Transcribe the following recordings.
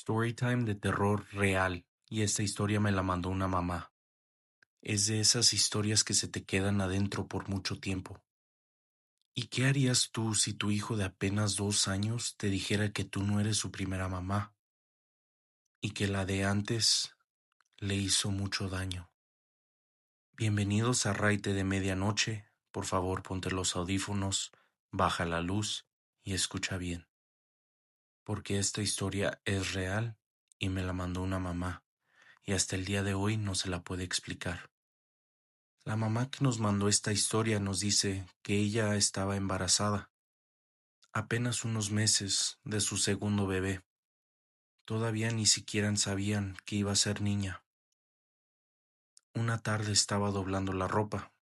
Storytime de terror real, y esta historia me la mandó una mamá. Es de esas historias que se te quedan adentro por mucho tiempo. ¿Y qué harías tú si tu hijo de apenas 2 años te dijera que tú no eres su primera mamá y que la de antes le hizo mucho daño? Bienvenidos a Raite de Medianoche. Por favor, ponte los audífonos, baja la luz y escucha bien, porque esta historia es real y me la mandó una mamá, y hasta el día de hoy no se la puede explicar. La mamá que nos mandó esta historia nos dice que ella estaba embarazada, apenas unos meses de su segundo bebé. Todavía ni siquiera sabían que iba a ser niña. Una tarde estaba doblando la ropa.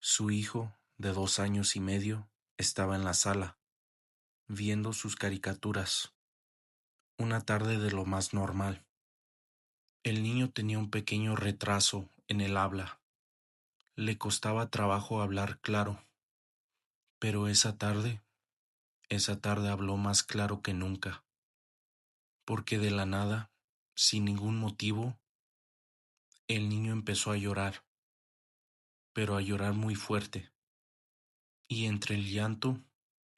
Su hijo, de 2 años y medio, estaba en la sala, viendo sus caricaturas. Una tarde de lo más normal. El niño tenía un pequeño retraso en el habla. Le costaba trabajo hablar claro, pero esa tarde habló más claro que nunca, porque de la nada, sin ningún motivo, el niño empezó a llorar, pero a llorar muy fuerte, y entre el llanto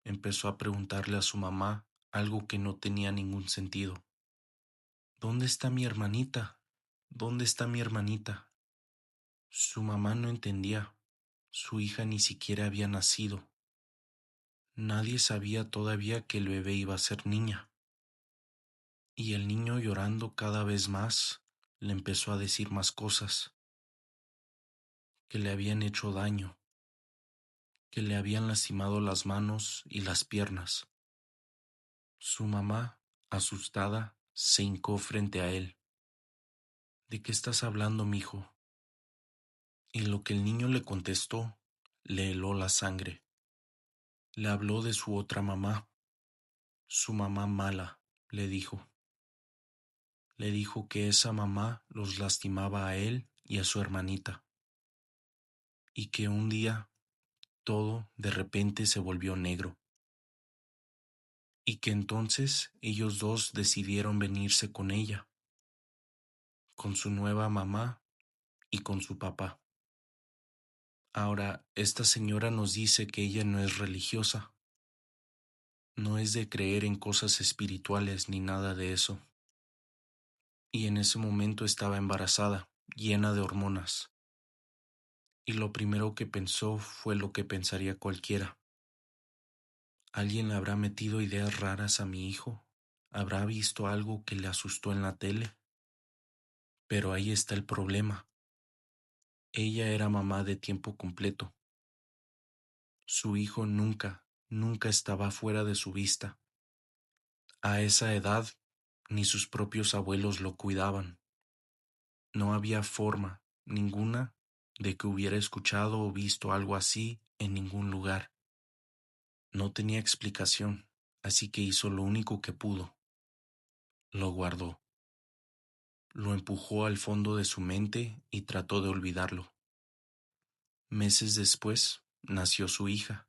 empezó a preguntarle a su mamá algo que no tenía ningún sentido. ¿Dónde está mi hermanita? ¿Dónde está mi hermanita? Su mamá no entendía. Su hija ni siquiera había nacido. Nadie sabía todavía que el bebé iba a ser niña. Y el niño, llorando cada vez más, le empezó a decir más cosas, que le habían hecho daño, que le habían lastimado las manos y las piernas. Su mamá, asustada, se hincó frente a él. ¿De qué estás hablando, mijo? Y lo que el niño le contestó le heló la sangre. Le habló de su otra mamá, su mamá mala, le dijo. Le dijo que esa mamá los lastimaba a él y a su hermanita, y que un día todo de repente se volvió negro, y que entonces ellos dos decidieron venirse con ella, con su nueva mamá y con su papá. Ahora, esta señora nos dice que ella no es religiosa, no es de creer en cosas espirituales ni nada de eso, y en ese momento estaba embarazada, llena de hormonas, y lo primero que pensó fue lo que pensaría cualquiera. ¿Alguien le habrá metido ideas raras a mi hijo? ¿Habrá visto algo que le asustó en la tele? Pero ahí está el problema. Ella era mamá de tiempo completo. Su hijo nunca estaba fuera de su vista. A esa edad, ni sus propios abuelos lo cuidaban. No había forma ninguna de que hubiera escuchado o visto algo así en ningún lugar. No tenía explicación, así que hizo lo único que pudo. Lo guardó. Lo empujó al fondo de su mente y trató de olvidarlo. Meses después nació su hija,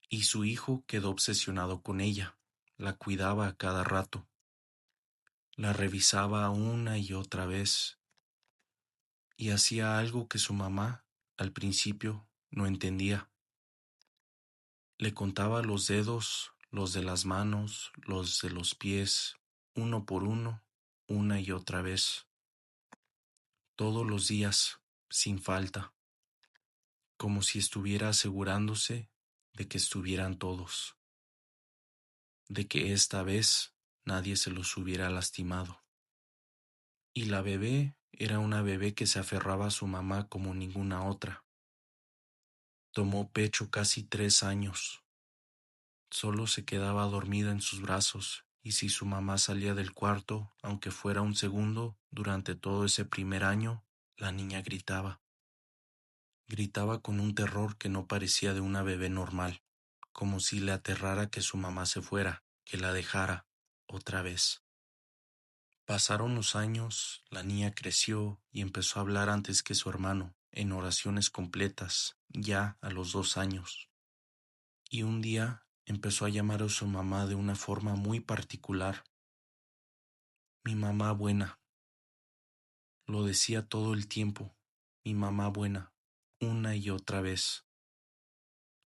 y su hijo quedó obsesionado con ella. La cuidaba a cada rato, la revisaba una y otra vez, y hacía algo que su mamá, al principio, no entendía. Le contaba los dedos, los de las manos, los de los pies, uno por uno, una y otra vez, todos los días, sin falta, como si estuviera asegurándose de que estuvieran todos, de que esta vez nadie se los hubiera lastimado. Y la bebé era una bebé que se aferraba a su mamá como ninguna otra. Tomó pecho casi 3 años. Solo se quedaba dormida en sus brazos, y si su mamá salía del cuarto, aunque fuera un segundo, durante todo ese primer año, la niña gritaba. Gritaba con un terror que no parecía de una bebé normal, como si le aterrara que su mamá se fuera, que la dejara, otra vez. Pasaron los años, la niña creció y empezó a hablar antes que su hermano, en oraciones completas, ya a los 2 años. Y un día empezó a llamar a su mamá de una forma muy particular, Mi mamá buena, lo decía todo el tiempo, mi mamá buena, una y otra vez.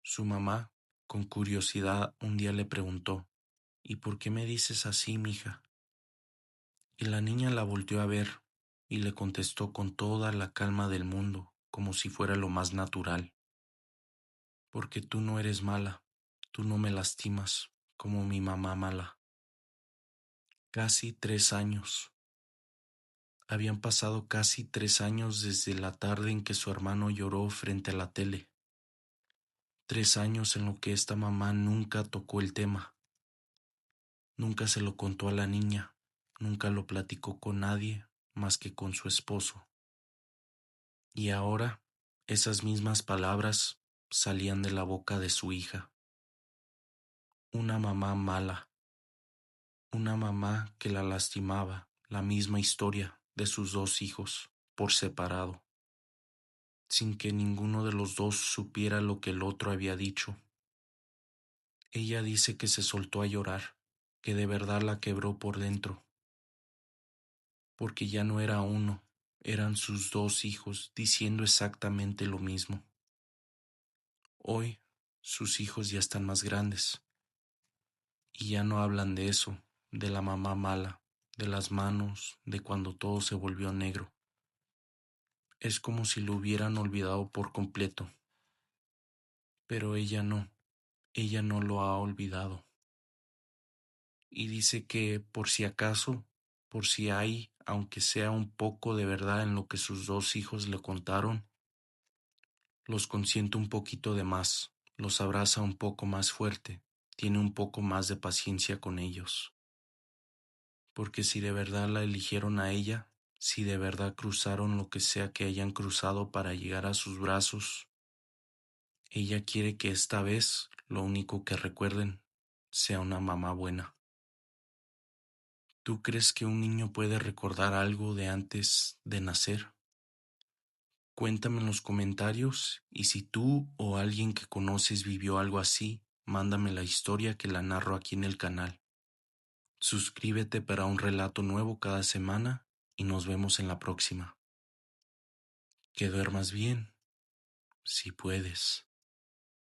Su mamá, con curiosidad, un día le preguntó, ¿y por qué me dices así, mija? Y la niña la volteó a ver y le contestó con toda la calma del mundo, como si fuera lo más natural. Porque tú no eres mala, tú no me lastimas, como mi mamá mala. Casi 3 años. Habían pasado casi 3 años desde la tarde en que su hermano lloró frente a la tele. 3 años en lo que esta mamá nunca tocó el tema, nunca se lo contó a la niña, nunca lo platicó con nadie más que con su esposo. Y ahora esas mismas palabras salían de la boca de su hija. Una mamá mala, una mamá que la lastimaba, la misma historia de sus dos hijos, por separado, sin que ninguno de los dos supiera lo que el otro había dicho. Ella dice que se soltó a llorar, que de verdad la quebró por dentro, porque ya no era uno, eran sus dos hijos diciendo exactamente lo mismo. Hoy sus hijos ya están más grandes y ya no hablan de eso, de la mamá mala, de las manos, de cuando todo se volvió negro. Es como si lo hubieran olvidado por completo, pero ella no lo ha olvidado. Y dice que por si acaso, por si hay, aunque sea un poco de verdad en lo que sus dos hijos le contaron, los consiente un poquito de más, los abraza un poco más fuerte, tiene un poco más de paciencia con ellos. Porque si de verdad la eligieron a ella, si de verdad cruzaron lo que sea que hayan cruzado para llegar a sus brazos, ella quiere que esta vez lo único que recuerden sea una mamá buena. ¿Tú crees que un niño puede recordar algo de antes de nacer? Cuéntame en los comentarios y si tú o alguien que conoces vivió algo así, mándame la historia que la narro aquí en el canal. Suscríbete para un relato nuevo cada semana y nos vemos en la próxima. Que duermas bien, si puedes.